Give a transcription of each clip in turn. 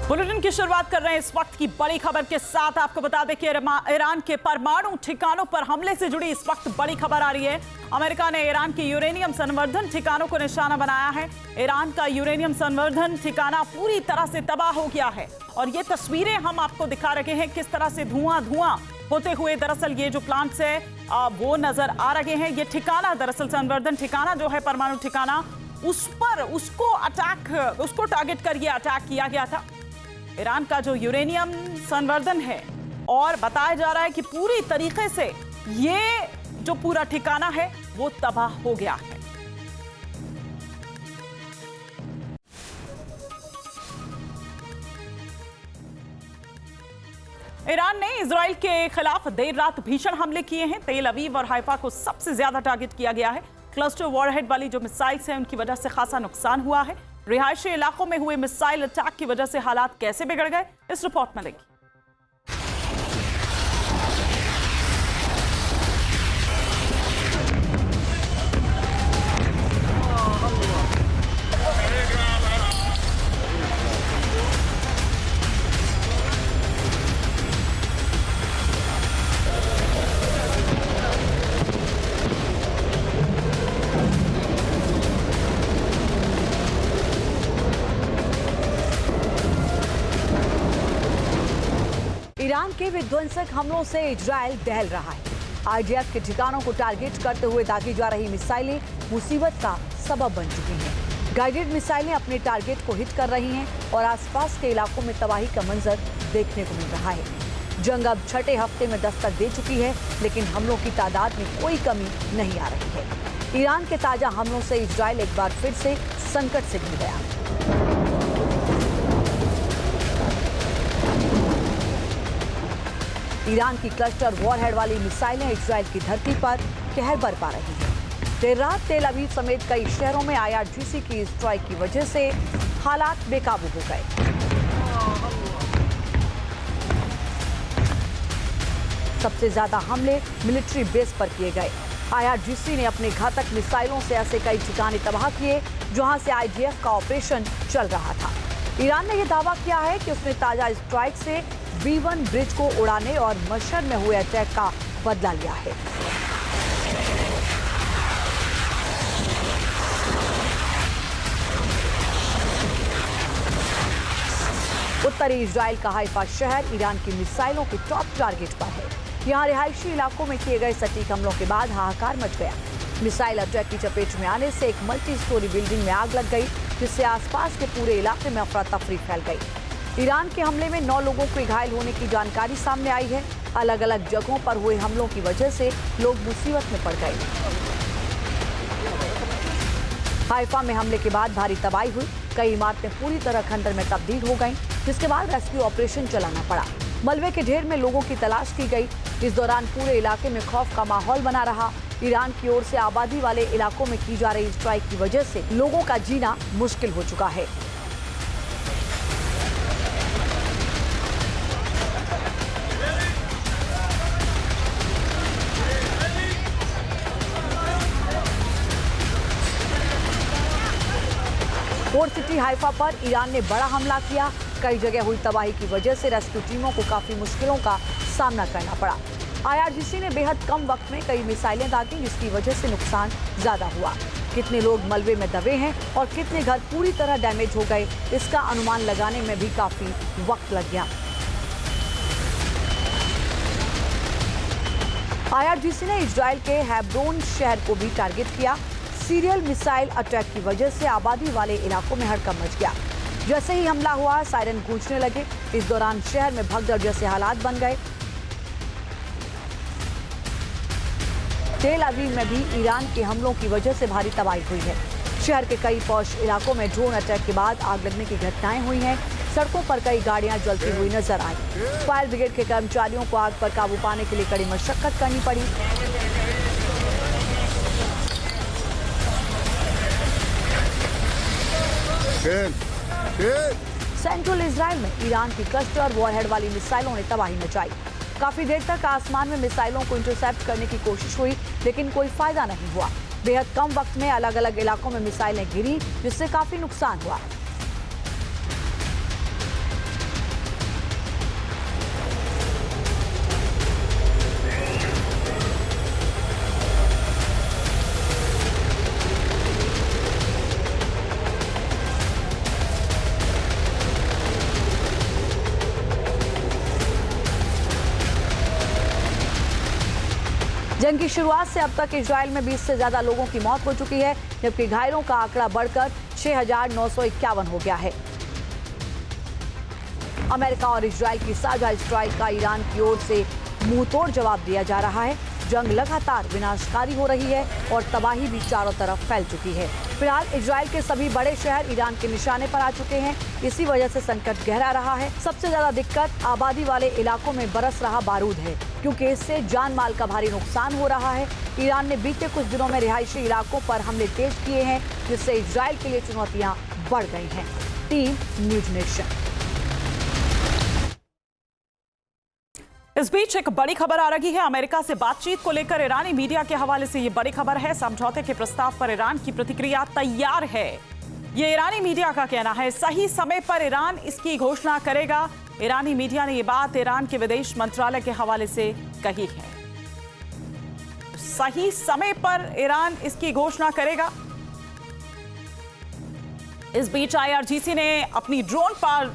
Bulletin की शुरुआत कर रहे हैं इस वक्त की बड़ी खबर के साथ। आपको बता दें कि ईरान के परमाणु ठिकानों पर हमले से जुड़ी इस वक्त बड़ी खबर आ रही है। अमेरिका ने ईरान के यूरेनियम संवर्धन ठिकानों को निशाना बनाया है। ईरान का यूरेनियम संवर्धन ठिकाना पूरी तरह से तबाह हो गया है और ये तस्वीरें हम आपको दिखा रहे हैं किस तरह से धुआं होते हुए दरअसल ये जो प्लांट्स है वो नजर आ रहे हैं। ये ठिकाना दरअसल संवर्धन ठिकाना जो है परमाणु ठिकाना उसको टारगेट कर ये अटैक किया गया था। ईरान का जो यूरेनियम संवर्धन है और बताया जा रहा है कि पूरी तरीके से ये जो पूरा ठिकाना है वो तबाह हो गया है। ईरान ने इजराइल के खिलाफ देर रात भीषण हमले किए हैं। तेल अवीव और हाइफा को सबसे ज्यादा टारगेट किया गया है। क्लस्टर वॉरहेड वाली जो मिसाइल्स हैं उनकी वजह से खासा नुकसान हुआ है। रिहायशी इलाकों में हुए मिसाइल अटैक की वजह से हालात कैसे बिगड़ गए, इस रिपोर्ट में देखिए। ईरान के विध्वंसक हमलों से इजराइल दहल रहा है। आईडीएफ के ठिकानों को टारगेट करते हुए दागी जा रही मिसाइलें मुसीबत का सबब बन चुकी हैं। गाइडेड मिसाइलें अपने टारगेट को हिट कर रही हैं और आसपास के इलाकों में तबाही का मंजर देखने को मिल रहा है। जंग अब छठे हफ्ते में दस्तक दे चुकी है, लेकिन हमलों की तादाद में कोई कमी नहीं आ रही है। ईरान के ताजा हमलों से इजराइल एक बार फिर से संकट से घिर गया। ईरान की क्लस्टर वॉरहेड वाली मिसाइलें इजराइल की धरती पर कहर बरपा रही हैं। देर रात तेल अवीव समेत कई शहरों में IRGC की स्ट्राइक की वजह से हालात बेकाबू हो गए। सबसे ज्यादा हमले मिलिट्री बेस पर किए गए। IRGC ने अपने घातक मिसाइलों से ऐसे कई ठिकाने तबाह किए जहां से IDF का ऑपरेशन चल रहा था। ईरान ने यह दावा किया है कि उसने ताजा स्ट्राइक से B1 ब्रिज को उड़ाने और मशहद में हुए अटैक का बदला लिया है। उत्तरी इजराइल का हाइफा शहर ईरान की मिसाइलों के टॉप टारगेट पर है। यहां रिहायशी इलाकों में किए गए सटीक हमलों के बाद हाहाकार मच गया। मिसाइल अटैक की चपेट में आने से एक मल्टी स्टोरी बिल्डिंग में आग लग गई, जिससे आसपास के पूरे इलाके में अफरा तफरी फैल गई। ईरान के हमले में 9 लोगों के घायल होने की जानकारी सामने आई है। अलग अलग जगहों पर हुए हमलों की वजह से लोग मुसीबत में पड़ गए। हाइफा में हमले के बाद भारी तबाही हुई। कई इमारतें पूरी तरह खंडर में तब्दील हो गईं, जिसके बाद रेस्क्यू ऑपरेशन चलाना पड़ा। मलबे के ढेर में लोगों की तलाश की गई। इस दौरान पूरे इलाके में खौफ का माहौल बना रहा। ईरान की ओर से आबादी वाले इलाकों में की जा रही स्ट्राइक की वजह से लोगों का जीना मुश्किल हो चुका है। पोर्ट सिटी हाइफा पर ईरान ने बड़ा हमला किया। कई जगह हुई तबाही की वजह से रेस्क्यू टीमों को काफी मुश्किलों का सामना करना पड़ा। IRGC ने बेहद कम वक्त में कई मिसाइलें दागी, जिसकी वजह से नुकसान ज्यादा हुआ। कितने लोग मलबे में दबे हैं और कितने घर पूरी तरह डैमेज हो गए, इसका अनुमान लगाने में भी काफी वक्त लग गया। IRGC ने इजराइल के हेब्रोन शहर को भी टारगेट किया। सीरियल मिसाइल अटैक की वजह से आबादी वाले इलाकों में हड़कंप मच गया। जैसे ही हमला हुआ, सायरन गूंजने लगे। इस दौरान शहर में भगदड़ जैसे हालात बन गए। तेल अवीव में भी ईरान के हमलों की वजह से भारी तबाही हुई है। शहर के कई पॉश इलाकों में ड्रोन अटैक के बाद आग लगने की घटनाएं हुई हैं। सड़कों पर कई गाड़ियां जलती हुई नजर आई। फायर ब्रिगेड के कर्मचारियों को आग पर काबू पाने के लिए कड़ी मशक्कत करनी पड़ी। सेंट्रल इजराइल में ईरान की क्लस्टर वॉरहेड वाली मिसाइलों ने तबाही मचाई। काफी देर तक आसमान में मिसाइलों को इंटरसेप्ट करने की कोशिश हुई, लेकिन कोई फायदा नहीं हुआ। बेहद कम वक्त में अलग अलग इलाकों में मिसाइलें गिरी, जिससे काफी नुकसान हुआ। जंग की शुरुआत से अब तक इजराइल में 20 से ज्यादा लोगों की मौत हो चुकी है, जबकि घायलों का आंकड़ा बढ़कर 6,951 हो गया है। अमेरिका और इजराइल की साझा स्ट्राइक का ईरान की ओर से मुंहतोड़ जवाब दिया जा रहा है। जंग लगातार विनाशकारी हो रही है और तबाही भी चारों तरफ फैल चुकी है। फिलहाल इजराइल के सभी बड़े शहर ईरान के निशाने पर आ चुके हैं। इसी वजह से संकट गहरा रहा है। सबसे ज्यादा दिक्कत आबादी वाले इलाकों में बरस रहा बारूद है, क्योंकि इससे जान माल का भारी नुकसान हो रहा है। ईरान ने बीते कुछ दिनों में रिहायशी इलाकों पर हमले तेज किए हैं, जिससे इजराइल के लिए चुनौतियां बढ़ गई हैं। Team news nation. इस बीच एक बड़ी खबर आ रही है अमेरिका से बातचीत को लेकर। ईरानी मीडिया के हवाले से ये बड़ी खबर है। समझौते के प्रस्ताव पर ईरान की प्रतिक्रिया तैयार है, ये ईरानी मीडिया का कहना है। सही समय पर ईरान इसकी घोषणा करेगा। ईरानी मीडिया ने ये बात ईरान के विदेश मंत्रालय के हवाले से कही है। सही समय पर ईरान इसकी घोषणा करेगा। इस बीच IRGC ने अपनी ड्रोन पार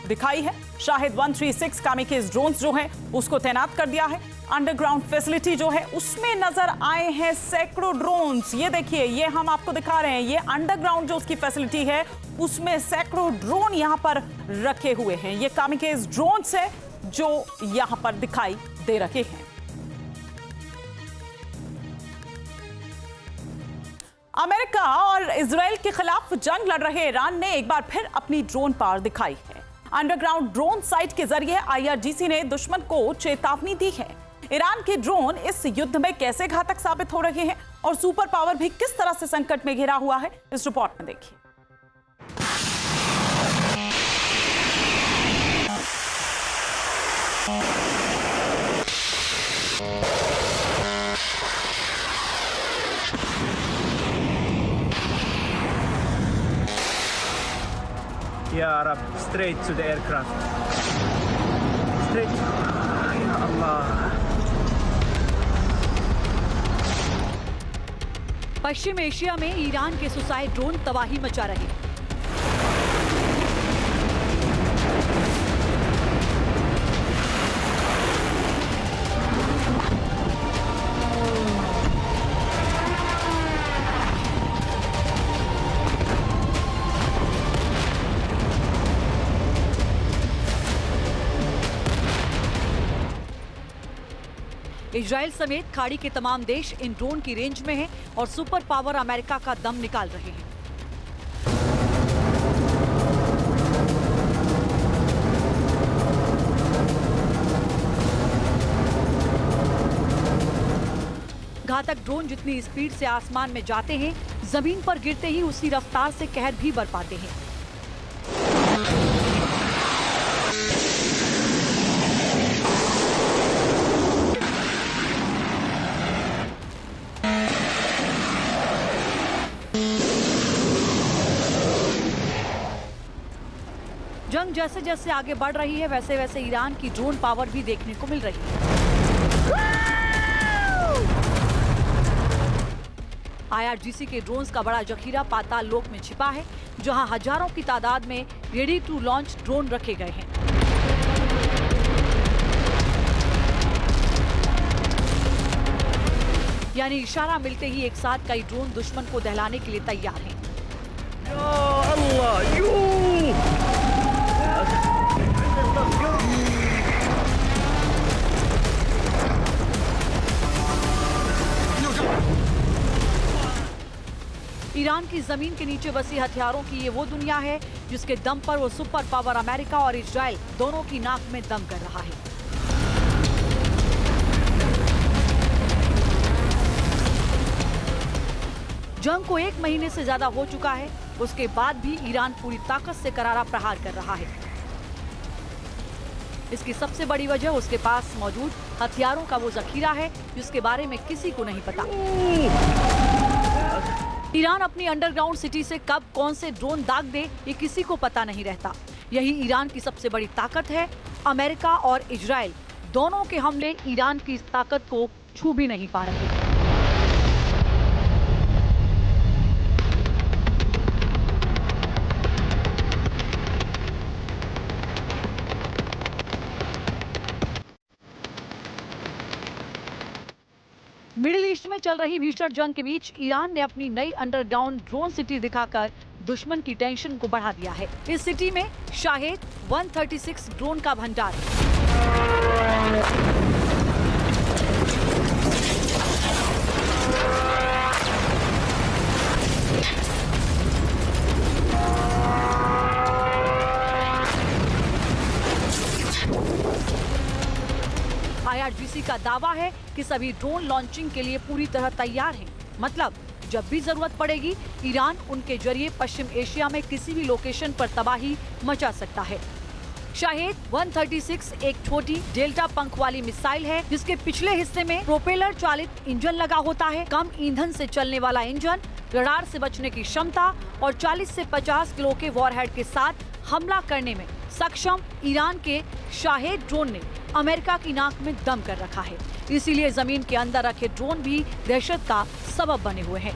दिखाई है। शाहिद 136 कामिकेज ड्रोन्स जो हैं उसको तैनात कर दिया है। अंडरग्राउंड फैसिलिटी जो है उसमें नजर आए हैं सैकड़ों ड्रोन्स। ये देखिए, ये हम आपको दिखा रहे हैं, ये अंडरग्राउंड जो उसकी फैसिलिटी है उसमें सैकड़ों ड्रोन यहां पर रखे हुए हैं। ये कामिकेज ड्रोन्स है जो यहां पर दिखाई दे रहे हैं। अमेरिका और इजराइल के खिलाफ जंग लड़ रहे ईरान ने एक बार फिर अपनी ड्रोन पावर दिखाई है। अंडरग्राउंड ड्रोन साइट के जरिए IRGC ने दुश्मन को चेतावनी दी है। ईरान के ड्रोन इस युद्ध में कैसे घातक साबित हो रहे हैं और सुपर पावर भी किस तरह से संकट में घिरा हुआ है, इस रिपोर्ट में देखिए। Yeah, Arab, straight to the aircraft. Straight. Ya Allah. Paschim Asia में ईरान के सुसाइड ड्रोन तबाही मचा रहे हैं। इजराइल समेत खाड़ी के तमाम देश इन ड्रोन की रेंज में हैं और सुपर पावर अमेरिका का दम निकाल रहे हैं। घातक ड्रोन जितनी स्पीड से आसमान में जाते हैं, जमीन पर गिरते ही उसी रफ्तार से कहर भी बरपाते हैं। जंग जैसे जैसे आगे बढ़ रही है, वैसे वैसे ईरान की ड्रोन पावर भी देखने को मिल रही है। IRGC के ड्रोन्स का बड़ा जखीरा पाताल लोक में छिपा है, जहां हजारों की तादाद में रेडी टू लॉन्च ड्रोन रखे गए हैं। यानी इशारा मिलते ही एक साथ कई ड्रोन दुश्मन को दहलाने के लिए तैयार हैं। Ya Allah, you. ईरान की जमीन के नीचे बसी हथियारों की ये वो दुनिया है जिसके दम पर वो सुपर पावर अमेरिका और इजराइल दोनों की नाक में दम कर रहा है। जंग को 1 महीने से ज्यादा हो चुका है, उसके बाद भी ईरान पूरी ताकत से करारा प्रहार कर रहा है। इसकी सबसे बड़ी वजह उसके पास मौजूद हथियारों का वो जखीरा है जिसके बारे में किसी को नहीं पता। ईरान अपनी अंडरग्राउंड सिटी से कब कौन से ड्रोन दाग दे ये किसी को पता नहीं रहता। यही ईरान की सबसे बड़ी ताकत है। अमेरिका और इजराइल दोनों के हमले ईरान की इस ताकत को छू भी नहीं पा रहे। मिडिल ईस्ट में चल रही भीषण जंग के बीच ईरान ने अपनी नई अंडरग्राउंड ड्रोन सिटी दिखाकर दुश्मन की टेंशन को बढ़ा दिया है। इस सिटी में शाहेद 136 ड्रोन का भंडार है। IRGC का दावा है कि सभी ड्रोन लॉन्चिंग के लिए पूरी तरह तैयार हैं। मतलब जब भी जरूरत पड़ेगी ईरान उनके जरिए पश्चिम एशिया में किसी भी लोकेशन पर तबाही मचा सकता है। शाहेद 136 एक छोटी डेल्टा पंख वाली मिसाइल है जिसके पिछले हिस्से में प्रोपेलर चालित इंजन लगा होता है। कम ईंधन से चलने वाला इंजन, रडार से बचने की क्षमता और 40 से 50 किलो के वॉरहेड के साथ हमला करने में सक्षम ईरान के शाहेद ड्रोन ने अमेरिका की नाक में दम कर रखा है। इसीलिए जमीन के अंदर रखे ड्रोन भी दहशत का सबब बने हुए हैं।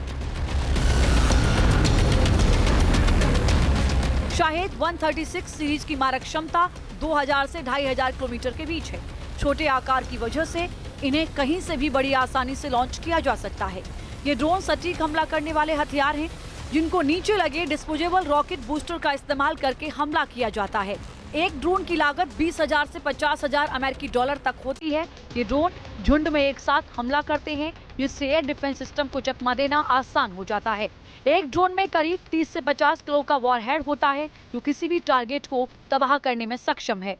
शाहेद 136 सीरीज की मारक क्षमता 2000 से 2500 किलोमीटर के बीच है। छोटे आकार की वजह से इन्हें कहीं से भी बड़ी आसानी से लॉन्च किया जा सकता है। ये ड्रोन सटीक हमला करने वाले हथियार हैं जिनको नीचे लगे डिस्पोजेबल रॉकेट बूस्टर का इस्तेमाल करके हमला किया जाता है। एक ड्रोन की लागत 20,000 से 50,000 अमेरिकी डॉलर तक होती है। ये ड्रोन झुंड में एक साथ हमला करते हैं जिससे एयर डिफेंस सिस्टम को चकमा देना आसान हो जाता है। एक ड्रोन में करीब 30 से 50 किलो का वॉरहेड होता है जो किसी भी टारगेट को तबाह करने में सक्षम है।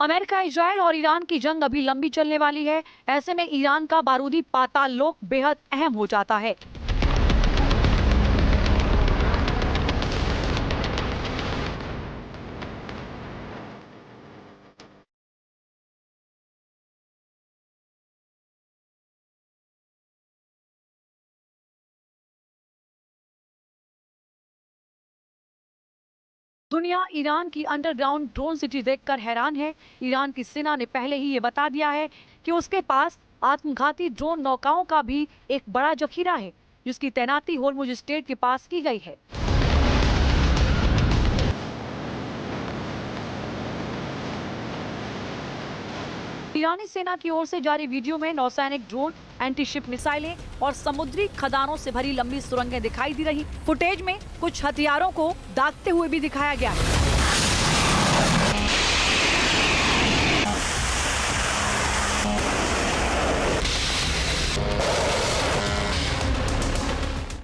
अमेरिका, इजराइल और ईरान की जंग अभी लंबी चलने वाली है। ऐसे में ईरान का बारूदी पाताल लोक बेहद अहम हो जाता है। दुनिया ईरान की अंडरग्राउंड ड्रोन सिटी देखकर हैरान है। ईरान की सेना ने पहले ही ये बता दिया है कि उसके पास आत्मघाती ड्रोन नौकाओं का भी एक बड़ा जखीरा है जिसकी तैनाती होर्मुज स्ट्रेट के पास की गई है। ईरानी सेना की ओर से जारी वीडियो में नौसैनिक ड्रोन, एंटी शिप मिसाइलें और समुद्री खदानों से भरी लंबी सुरंगें दिखाई दी रही। फुटेज में कुछ हथियारों को दागते हुए भी दिखाया गया है।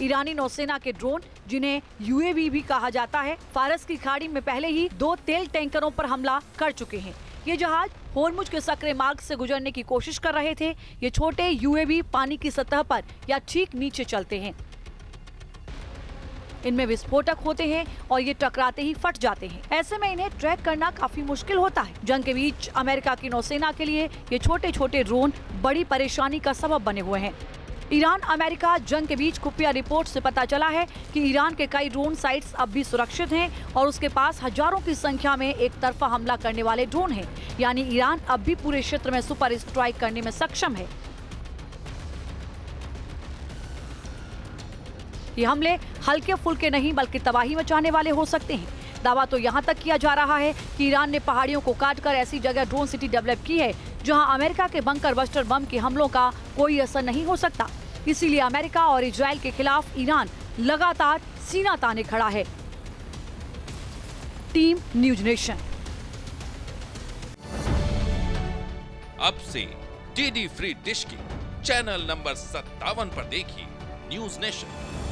ईरानी नौसेना के ड्रोन, जिन्हें UAV भी कहा जाता है, फारस की खाड़ी में पहले ही 2 तेल टैंकरों पर हमला कर चुके हैं। ये जहाज होर्मुज के सक्रिय मार्ग से गुजरने की कोशिश कर रहे थे। ये छोटे UAV पानी की सतह पर या ठीक नीचे चलते हैं। इनमें विस्फोटक होते हैं और ये टकराते ही फट जाते हैं। ऐसे में इन्हें ट्रैक करना काफी मुश्किल होता है। जंग के बीच अमेरिका की नौसेना के लिए ये छोटे छोटे ड्रोन बड़ी परेशानी का सबब बने हुए हैं। ईरान अमेरिका जंग के बीच खुफिया रिपोर्ट से पता चला है कि ईरान के कई ड्रोन साइट्स अब भी सुरक्षित हैं और उसके पास हजारों की संख्या में एक तरफा हमला करने वाले ड्रोन हैं। यानी ईरान अब भी पूरे क्षेत्र में सुपर स्ट्राइक करने में सक्षम है। ये हमले हल्के फुल्के नहीं बल्कि तबाही मचाने वाले हो सकते हैं। दावा तो यहाँ तक किया जा रहा है कि ईरान ने पहाड़ियों को काटकर ऐसी जगह ड्रोन सिटी डेवलप की है जहां अमेरिका के बंकर बस्टर बम के हमलों का कोई असर नहीं हो सकता। इसीलिए अमेरिका और इजराइल के खिलाफ ईरान लगातार सीना ताने खड़ा है। Team news nation. अब से DD फ्री डिश की चैनल नंबर 57 पर देखिए न्यूज नेशन।